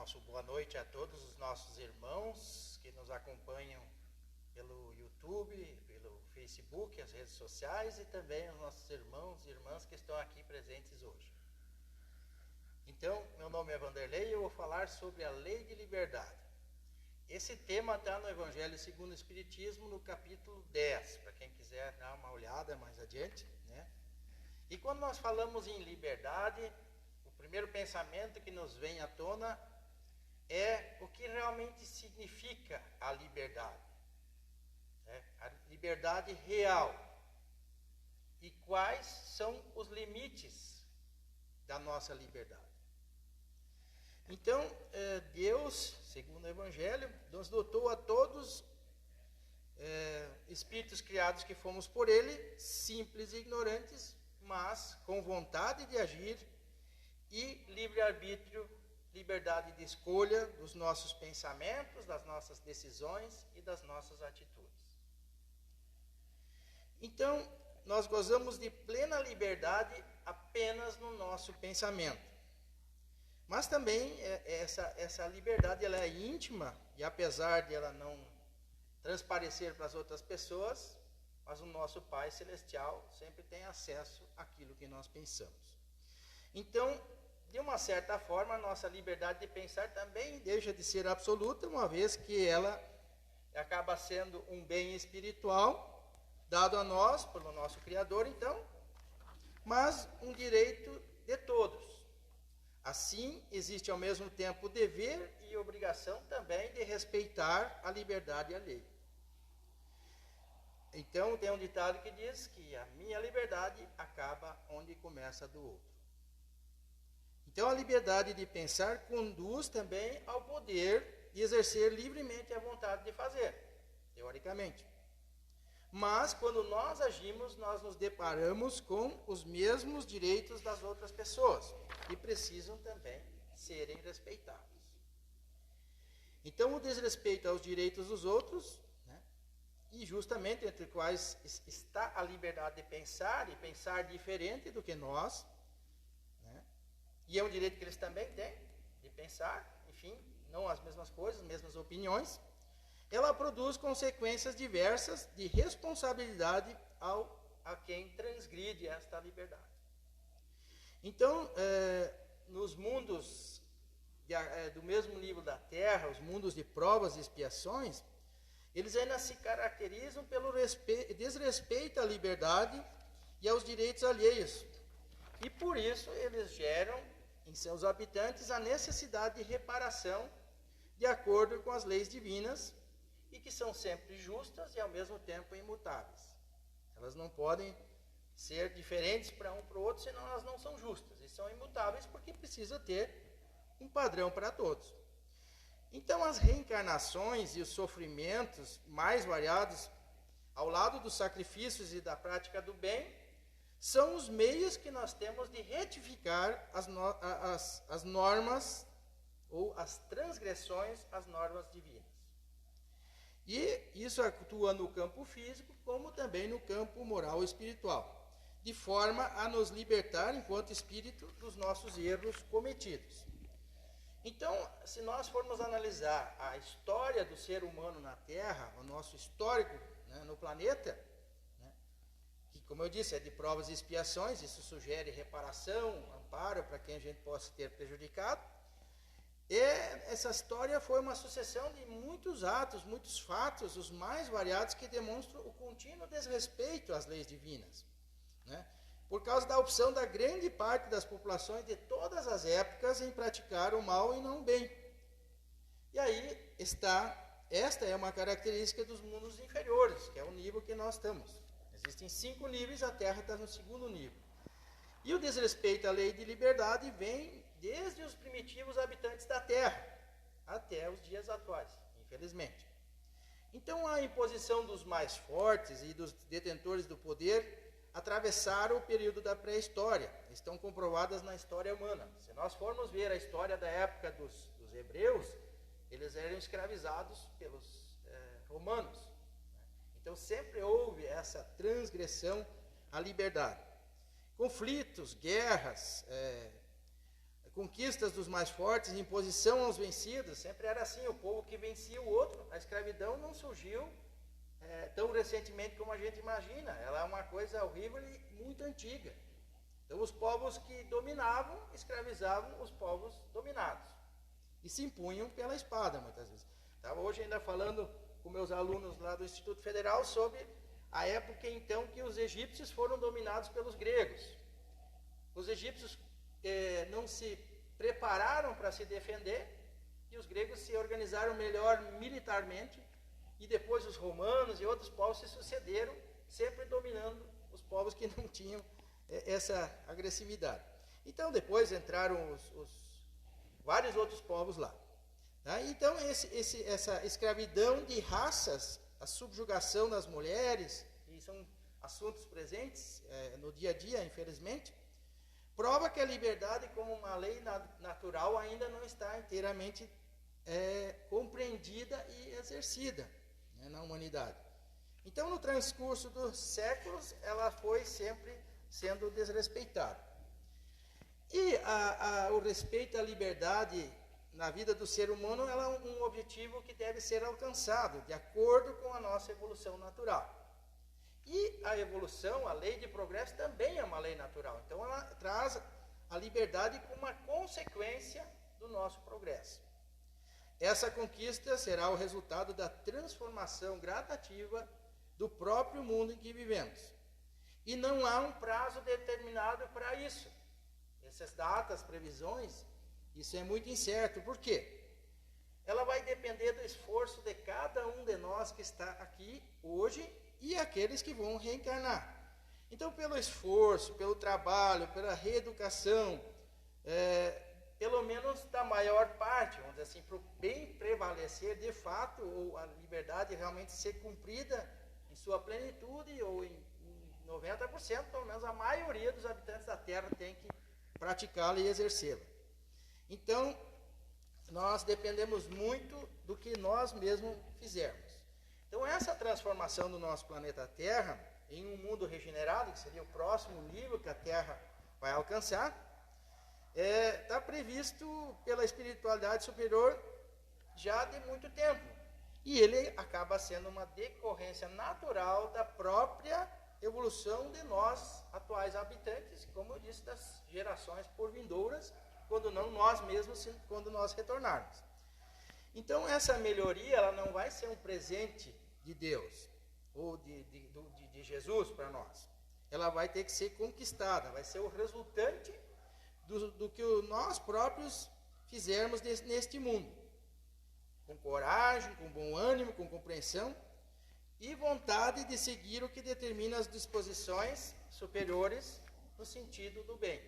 nosso boa noite a todos os nossos irmãos que nos acompanham pelo YouTube, pelo Facebook, as redes sociais e também os nossos irmãos e irmãs que estão aqui presentes hoje. Então, meu nome é Vanderlei e eu vou falar sobre a lei de liberdade. Esse tema está no Evangelho segundo o Espiritismo, no capítulo 10, para quem quiser dar uma olhada mais adiante, né? E quando nós falamos em liberdade, o primeiro pensamento que nos vem à tona é o que realmente significa a liberdade. A liberdade real. E quais são os limites da nossa liberdade. Então, Deus, segundo o Evangelho, nos dotou a todos espíritos criados que fomos por Ele, simples e ignorantes, mas com vontade de agir e livre-arbítrio, liberdade de escolha dos nossos pensamentos, das nossas decisões e das nossas atitudes. Então, nós gozamos de plena liberdade apenas no nosso pensamento. Mas também essa liberdade ela é íntima, e apesar de ela não transparecer para as outras pessoas, mas o nosso Pai Celestial sempre tem acesso àquilo que nós pensamos. Então, de uma certa forma, a nossa liberdade de pensar também deixa de ser absoluta, uma vez que ela acaba sendo um bem espiritual, dado a nós, pelo nosso Criador, então, mas um direito de todos. Assim, existe ao mesmo tempo o dever e obrigação também de respeitar a liberdade alheia. Então, tem um ditado que diz que a minha liberdade acaba onde começa a do outro. Então, a liberdade de pensar conduz também ao poder de exercer livremente a vontade de fazer, teoricamente. Mas, quando nós agimos, nós nos deparamos com os mesmos direitos das outras pessoas, que precisam também serem respeitados. Então, o desrespeito aos direitos dos outros, e justamente entre os quais está a liberdade de pensar, e pensar diferente do que nós, e é um direito que eles também têm, de pensar, enfim, não as mesmas coisas, as mesmas opiniões, ela produz consequências diversas de responsabilidade a quem transgride esta liberdade. Então, nos mundos do mesmo livro da Terra, os mundos de provas e expiações, eles ainda se caracterizam pelo desrespeito à liberdade e aos direitos alheios. E por isso eles geram em seus habitantes a necessidade de reparação de acordo com as leis divinas e que são sempre justas e ao mesmo tempo imutáveis. Elas não podem ser diferentes para um para o outro, senão elas não são justas. E são imutáveis porque precisa ter um padrão para todos. Então, as reencarnações e os sofrimentos mais variados, ao lado dos sacrifícios e da prática do bem, são os meios que nós temos de retificar as normas ou as transgressões às normas divinas. E isso atua no campo físico, como também no campo moral e espiritual, de forma a nos libertar, enquanto espírito, dos nossos erros cometidos. Então, se nós formos analisar a história do ser humano na Terra, o nosso histórico no planeta, que, como eu disse, é de provas e expiações, isso sugere reparação, amparo para quem a gente possa ter prejudicado. Essa história foi uma sucessão de muitos atos, muitos fatos, os mais variados, que demonstram o contínuo desrespeito às leis divinas, por causa da opção da grande parte das populações de todas as épocas em praticar o mal e não o bem. E aí esta é uma característica dos mundos inferiores, que é o nível que nós estamos. Existem 5 níveis, a Terra está no 2º nível. E o desrespeito à lei de liberdade vem desde os primitivos habitantes da Terra até os dias atuais, infelizmente. Então, a imposição dos mais fortes e dos detentores do poder atravessaram o período da pré-história, estão comprovadas na história humana. Se nós formos ver a história da época dos hebreus, eles eram escravizados pelos romanos. Então sempre houve essa transgressão à liberdade. Conflitos, guerras, conquistas dos mais fortes, imposição aos vencidos, sempre era assim, o povo que vencia o outro. A escravidão não surgiu tão recentemente como a gente imagina, ela é uma coisa horrível e muito antiga. Então os povos que dominavam, escravizavam os povos dominados, e se impunham pela espada muitas vezes. Estava hoje ainda falando com meus alunos lá do Instituto Federal sobre a época então que os egípcios foram dominados pelos gregos. Os egípcios não se prepararam para se defender, e os gregos se organizaram melhor militarmente, e depois os romanos e outros povos se sucederam, sempre dominando os povos que não tinham essa agressividade. Então depois entraram os vários outros povos lá. Tá? Então essa escravidão de raças, a subjugação das mulheres, e são assuntos presentes no dia a dia, infelizmente, prova que a liberdade como uma lei natural ainda não está inteiramente compreendida e exercida, né, na humanidade. Então, no transcurso dos séculos, ela foi sempre sendo desrespeitada. E o respeito à liberdade na vida do ser humano, ela é um objetivo que deve ser alcançado de acordo com a nossa evolução natural. E a evolução, a lei de progresso, também é uma lei natural. Então, ela traz a liberdade como uma consequência do nosso progresso. Essa conquista será o resultado da transformação gradativa do próprio mundo em que vivemos. E não há um prazo determinado para isso. Essas datas, previsões, isso é muito incerto. Por quê? Ela vai depender do esforço de cada um de nós que está aqui hoje e aqueles que vão reencarnar. Então, pelo esforço, pelo trabalho, pela reeducação, pelo menos da maior parte, vamos dizer assim, para o bem prevalecer de fato, ou a liberdade realmente ser cumprida em sua plenitude, ou em 90%, pelo menos a maioria dos habitantes da Terra tem que praticá-la e exercê-la. Então, nós dependemos muito do que nós mesmos fizermos. Então, essa transformação do nosso planeta Terra em um mundo regenerado, que seria o próximo nível que a Terra vai alcançar, está previsto pela espiritualidade superior já de muito tempo. E ele acaba sendo uma decorrência natural da própria evolução de nós, atuais habitantes, como eu disse, das gerações por vindouras, quando não nós mesmos, quando nós retornarmos. Então, essa melhoria, ela não vai ser um presente de Deus, ou de Jesus para nós. Ela vai ter que ser conquistada, vai ser o resultante do que nós próprios fizermos neste mundo. Com coragem, com bom ânimo, com compreensão e vontade de seguir o que determina as disposições superiores no sentido do bem.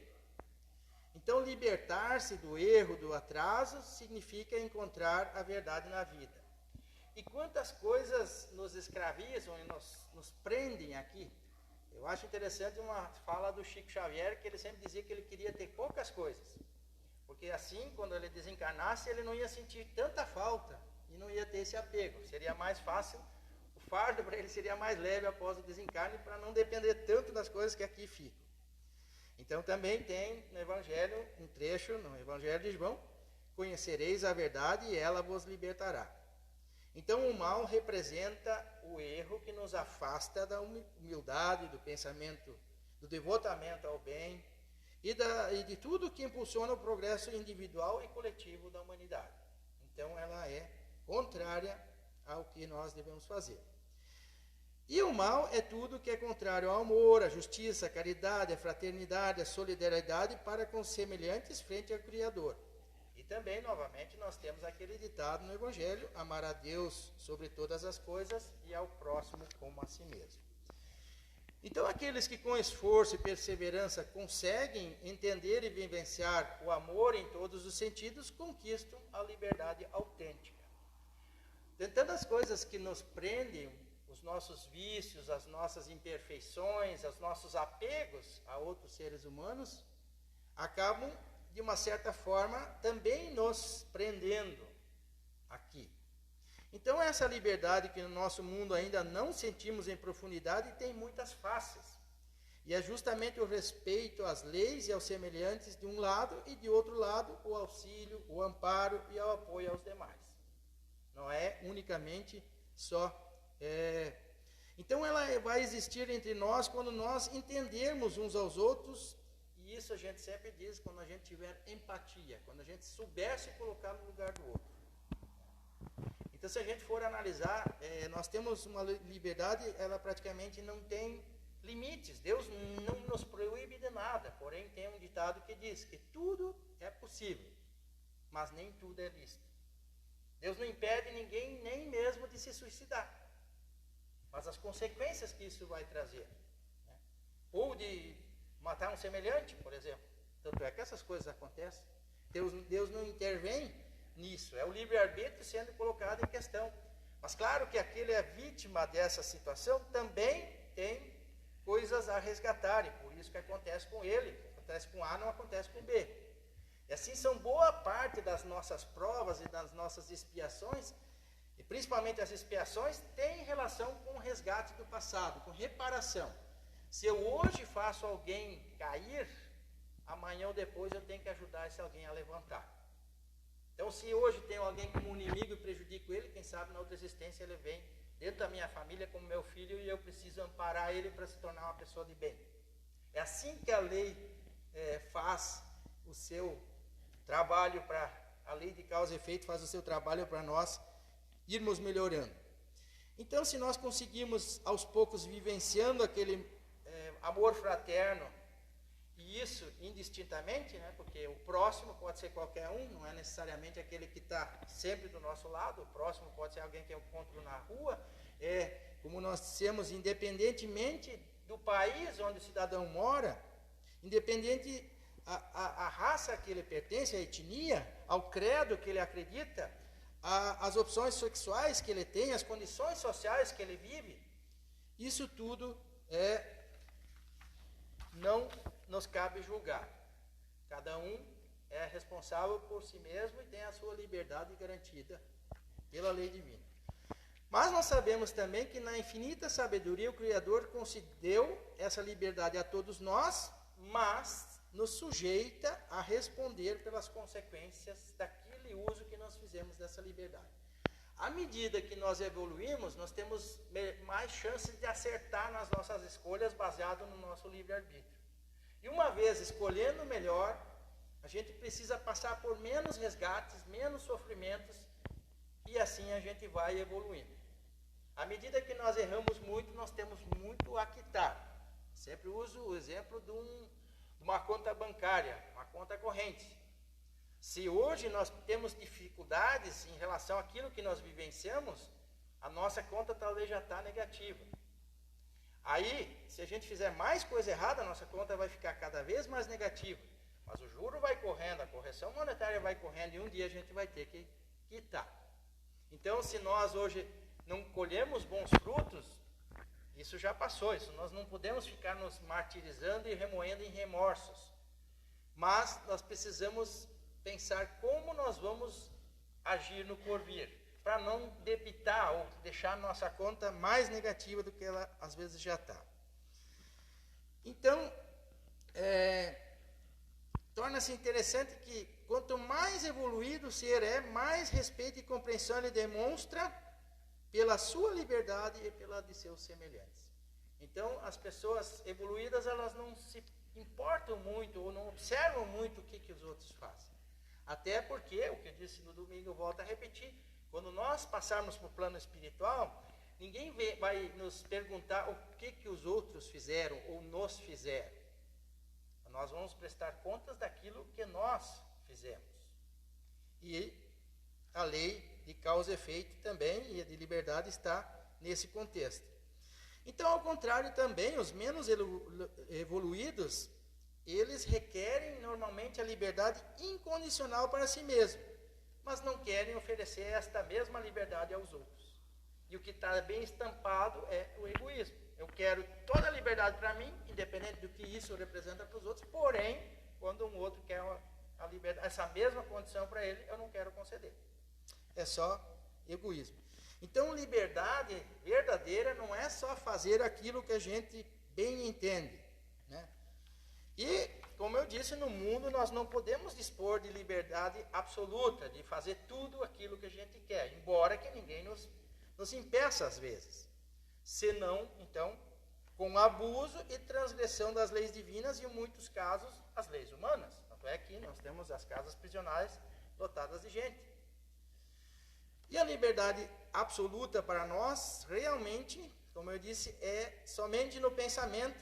Então, libertar-se do erro, do atraso, significa encontrar a verdade na vida. E quantas coisas nos escravizam e nos prendem aqui. Eu acho interessante uma fala do Chico Xavier, que ele sempre dizia que ele queria ter poucas coisas. Porque assim, quando ele desencarnasse, ele não ia sentir tanta falta e não ia ter esse apego. Seria mais fácil, o fardo para ele seria mais leve após o desencarne, para não depender tanto das coisas que aqui ficam. Então também tem no Evangelho, um trecho no Evangelho de João: conhecereis a verdade e ela vos libertará. Então o mal representa o erro que nos afasta da humildade, do pensamento, do devotamento ao bem e de tudo que impulsiona o progresso individual e coletivo da humanidade. Então ela é contrária ao que nós devemos fazer. E o mal é tudo que é contrário ao amor, à justiça, à caridade, à fraternidade, à solidariedade para com os semelhantes frente ao Criador. E também, novamente, nós temos aquele ditado no Evangelho: amar a Deus sobre todas as coisas e ao próximo como a si mesmo. Então, aqueles que com esforço e perseverança conseguem entender e vivenciar o amor em todos os sentidos, conquistam a liberdade autêntica. Tentando as coisas que nos prendem, os nossos vícios, as nossas imperfeições, os nossos apegos a outros seres humanos, acabam, de uma certa forma, também nos prendendo aqui. Então, essa liberdade que no nosso mundo ainda não sentimos em profundidade tem muitas faces. E é justamente o respeito às leis e aos semelhantes de um lado, e de outro lado o auxílio, o amparo e o apoio aos demais. Não é unicamente só... Então ela vai existir entre nós quando nós entendermos uns aos outros, e isso a gente sempre diz, quando a gente tiver empatia, quando a gente souber se colocar no lugar do outro. Então, se a gente for analisar, nós temos uma liberdade, ela praticamente não tem limites. Deus não nos proíbe de nada, porém tem um ditado que diz que tudo é possível, mas nem tudo é lícito. Deus não impede ninguém nem mesmo de se suicidar, mas as consequências que isso vai trazer, né? Ou de matar um semelhante, por exemplo. Tanto é que essas coisas acontecem. Deus não intervém nisso, é o livre-arbítrio sendo colocado em questão. Mas claro que aquele é vítima dessa situação também tem coisas a resgatar, e por isso que acontece com ele. Acontece com A, não acontece com B. E assim são boa parte das nossas provas e das nossas expiações, e principalmente as expiações, têm relação com o resgate do passado, com reparação. Se eu hoje faço alguém cair, amanhã ou depois eu tenho que ajudar esse alguém a levantar. Então, se hoje tem alguém como um inimigo e prejudico ele, quem sabe na outra existência ele vem dentro da minha família como meu filho e eu preciso amparar ele para se tornar uma pessoa de bem. É assim que a lei faz o seu trabalho, a lei de causa e efeito faz o seu trabalho para nós irmos melhorando. Então, se nós conseguirmos aos poucos vivenciando aquele amor fraterno, e isso indistintamente, né, porque o próximo pode ser qualquer um, não é necessariamente aquele que está sempre do nosso lado, o próximo pode ser alguém que eu encontro na rua, como nós dissemos, independentemente do país onde o cidadão mora, independente a raça que ele pertence, a etnia, ao credo que ele acredita, as opções sexuais que ele tem, as condições sociais que ele vive, isso tudo não nos cabe julgar. Cada um é responsável por si mesmo e tem a sua liberdade garantida pela lei divina. Mas nós sabemos também que na infinita sabedoria o Criador concedeu essa liberdade a todos nós, mas nos sujeita a responder pelas consequências daquele uso que nós fizemos dessa liberdade. À medida que nós evoluímos, nós temos mais chances de acertar nas nossas escolhas baseado no nosso livre-arbítrio. E uma vez escolhendo melhor, a gente precisa passar por menos resgates, menos sofrimentos, e assim a gente vai evoluindo. À medida que nós erramos muito, nós temos muito a quitar. Sempre uso o exemplo de uma conta bancária, uma conta corrente. Se hoje nós temos dificuldades em relação àquilo que nós vivenciamos, a nossa conta talvez já está negativa. Aí, se a gente fizer mais coisa errada, a nossa conta vai ficar cada vez mais negativa. Mas o juro vai correndo, a correção monetária vai correndo, e um dia a gente vai ter que quitar. Então, se nós hoje não colhemos bons frutos, isso já passou. Isso nós não podemos ficar nos martirizando e remoendo em remorsos. Mas nós precisamos pensar como nós vamos agir no porvir, para não debitar ou deixar a nossa conta mais negativa do que ela às vezes já está. Então, torna-se interessante que quanto mais evoluído o ser mais respeito e compreensão ele demonstra pela sua liberdade e pela de seus semelhantes. Então, as pessoas evoluídas, elas não se importam muito ou não observam muito o que os outros fazem. Até porque, o que eu disse no domingo, eu volto a repetir, quando nós passarmos para o plano espiritual, ninguém vai nos perguntar o que os outros fizeram ou nos fizeram. Nós vamos prestar contas daquilo que nós fizemos. E a lei de causa e efeito também, e a de liberdade está nesse contexto. Então, ao contrário também, os menos evoluídos, eles requerem normalmente a liberdade incondicional para si mesmo, mas não querem oferecer esta mesma liberdade aos outros. E o que está bem estampado é o egoísmo. Eu quero toda a liberdade para mim, independente do que isso representa para os outros, porém, quando um outro quer a liberdade, essa mesma condição para ele, eu não quero conceder. É só egoísmo. Então, liberdade verdadeira não é só fazer aquilo que a gente bem entende, né? E, como eu disse, no mundo nós não podemos dispor de liberdade absoluta, de fazer tudo aquilo que a gente quer, embora que ninguém nos impeça às vezes. Senão, então, com abuso e transgressão das leis divinas e, em muitos casos, as leis humanas. Tanto é que nós temos as casas prisionais lotadas de gente. E a liberdade absoluta para nós, realmente, como eu disse, é somente no pensamento,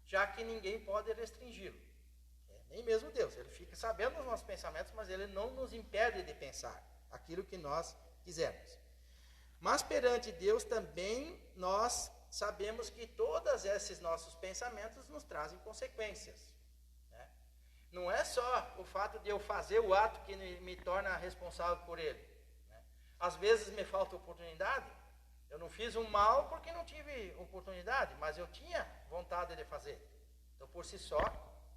já que ninguém pode restringi-lo. Nem mesmo Deus. Ele fica sabendo dos nossos pensamentos, mas ele não nos impede de pensar aquilo que nós quisermos. Mas perante Deus também nós sabemos que todos esses nossos pensamentos nos trazem consequências. Né? Não é só o fato de eu fazer o ato que me torna responsável por ele. Né? Às vezes me falta oportunidade. Eu não fiz um mal porque não tive oportunidade, mas eu tinha vontade de fazer. Então, por si só,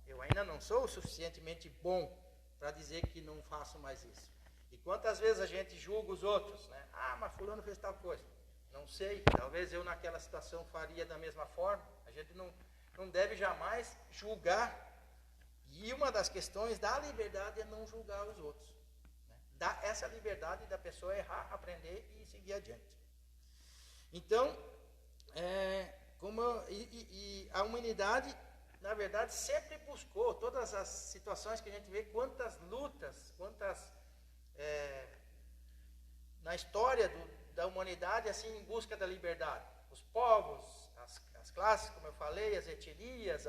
eu ainda não sou o suficientemente bom para dizer que não faço mais isso. E quantas vezes a gente julga os outros, né? Ah, mas fulano fez tal coisa. Não sei, talvez eu naquela situação faria da mesma forma. A gente não deve jamais julgar. E uma das questões da liberdade é não julgar os outros. Né? Dá essa liberdade da pessoa errar, aprender e seguir adiante. Então, a humanidade, na verdade, sempre buscou todas as situações que a gente vê, quantas lutas, na história da humanidade, assim, em busca da liberdade. Os povos, as classes, como eu falei, as etnias,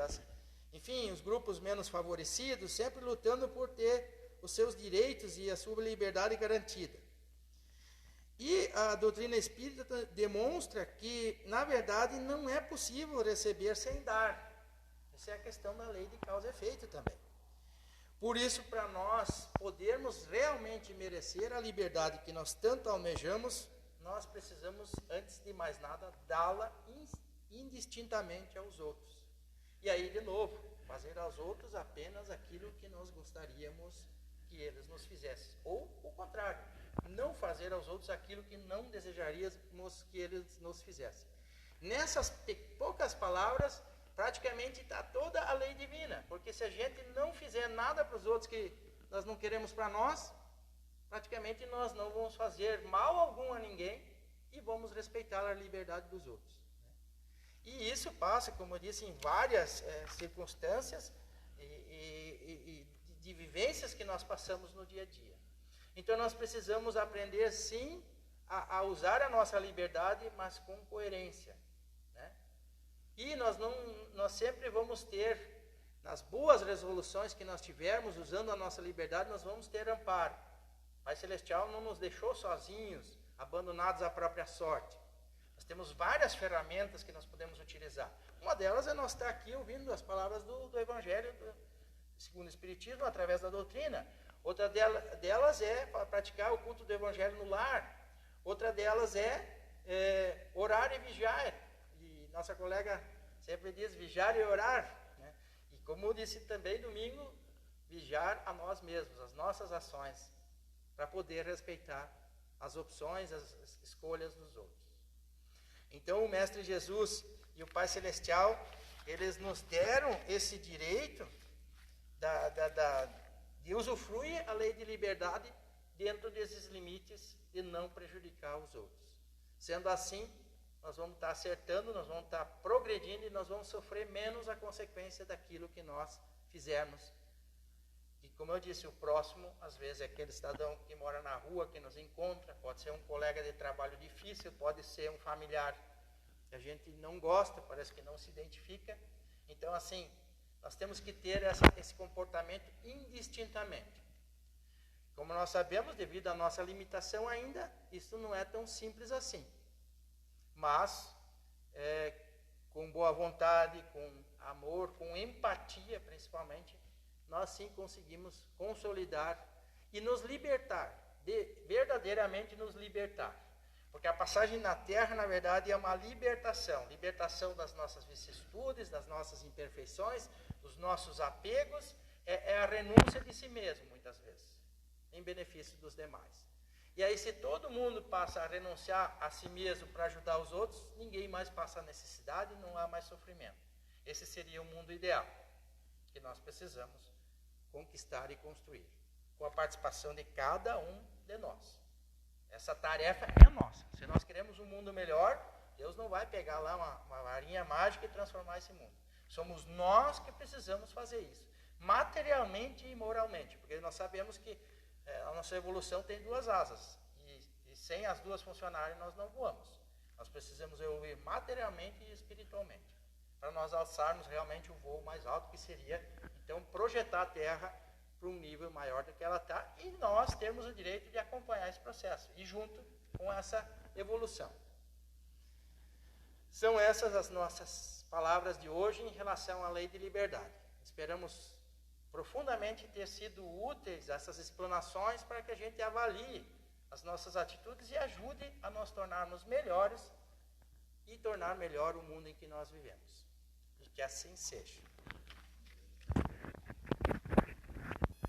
enfim, os grupos menos favorecidos, sempre lutando por ter os seus direitos e a sua liberdade garantida. E a doutrina espírita demonstra que, na verdade, não é possível receber sem dar. Essa é a questão da lei de causa e efeito também. Por isso, para nós podermos realmente merecer a liberdade que nós tanto almejamos, nós precisamos, antes de mais nada, dá-la indistintamente aos outros. E aí, de novo, fazer aos outros apenas aquilo que nós gostaríamos que eles nos fizessem. Ou o contrário, não fazer aos outros aquilo que não desejaríamos que eles nos fizessem. Nessas poucas palavras, praticamente está toda a lei divina. Porque se a gente não fizer nada para os outros que nós não queremos para nós, praticamente nós não vamos fazer mal algum a ninguém e vamos respeitar a liberdade dos outros. E isso passa, como eu disse, em várias circunstâncias e de vivências que nós passamos no dia a dia. Então nós precisamos aprender sim a usar a nossa liberdade, mas com coerência. Né? E nós sempre vamos ter, nas boas resoluções que nós tivermos, usando a nossa liberdade, nós vamos ter amparo. O Pai Celestial não nos deixou sozinhos, abandonados à própria sorte. Nós temos várias ferramentas que nós podemos utilizar. Uma delas é nós estar aqui ouvindo as palavras do Evangelho, segundo o Espiritismo, através da doutrina. Outra delas é praticar o culto do Evangelho no lar. Outra delas é orar e vigiar. E nossa colega sempre diz vigiar e orar. Né? E como eu disse também domingo, vigiar a nós mesmos, as nossas ações, para poder respeitar as opções, as escolhas dos outros. Então o Mestre Jesus e o Pai Celestial, eles nos deram esse direito de usufruir a lei de liberdade dentro desses limites de não prejudicar os outros. Sendo assim, nós vamos estar acertando, nós vamos estar progredindo e nós vamos sofrer menos a consequência daquilo que nós fizermos. E como eu disse, o próximo, às vezes, é aquele cidadão que mora na rua, que nos encontra, pode ser um colega de trabalho difícil, pode ser um familiar que a gente não gosta, parece que não se identifica. Então, assim, nós temos que ter esse comportamento indistintamente. Como nós sabemos, devido à nossa limitação ainda, isso não é tão simples assim. Mas, com boa vontade, com amor, com empatia principalmente, nós sim conseguimos consolidar e nos libertar, verdadeiramente nos libertar. Porque a passagem na Terra, na verdade, é uma libertação. Libertação das nossas vicissitudes, das nossas imperfeições, dos nossos apegos, é a renúncia de si mesmo, muitas vezes, em benefício dos demais. E aí, se todo mundo passa a renunciar a si mesmo para ajudar os outros, ninguém mais passa necessidade, não há mais sofrimento. Esse seria o mundo ideal que nós precisamos conquistar e construir, com a participação de cada um de nós. Essa tarefa é nossa. Se nós queremos um mundo melhor, Deus não vai pegar lá uma varinha mágica e transformar esse mundo. Somos nós que precisamos fazer isso, materialmente e moralmente, porque nós sabemos que a nossa evolução tem duas asas, e sem as duas funcionarem nós não voamos. Nós precisamos evoluir materialmente e espiritualmente, para nós alçarmos realmente o voo mais alto, que seria, então, projetar a Terra para um nível maior do que ela está, e nós temos o direito de acompanhar esse processo, e junto com essa evolução. São essas as nossas palavras de hoje em relação à lei de liberdade. Esperamos profundamente ter sido úteis essas explanações para que a gente avalie as nossas atitudes e ajude a nós tornarmos melhores e tornar melhor o mundo em que nós vivemos. E que assim seja.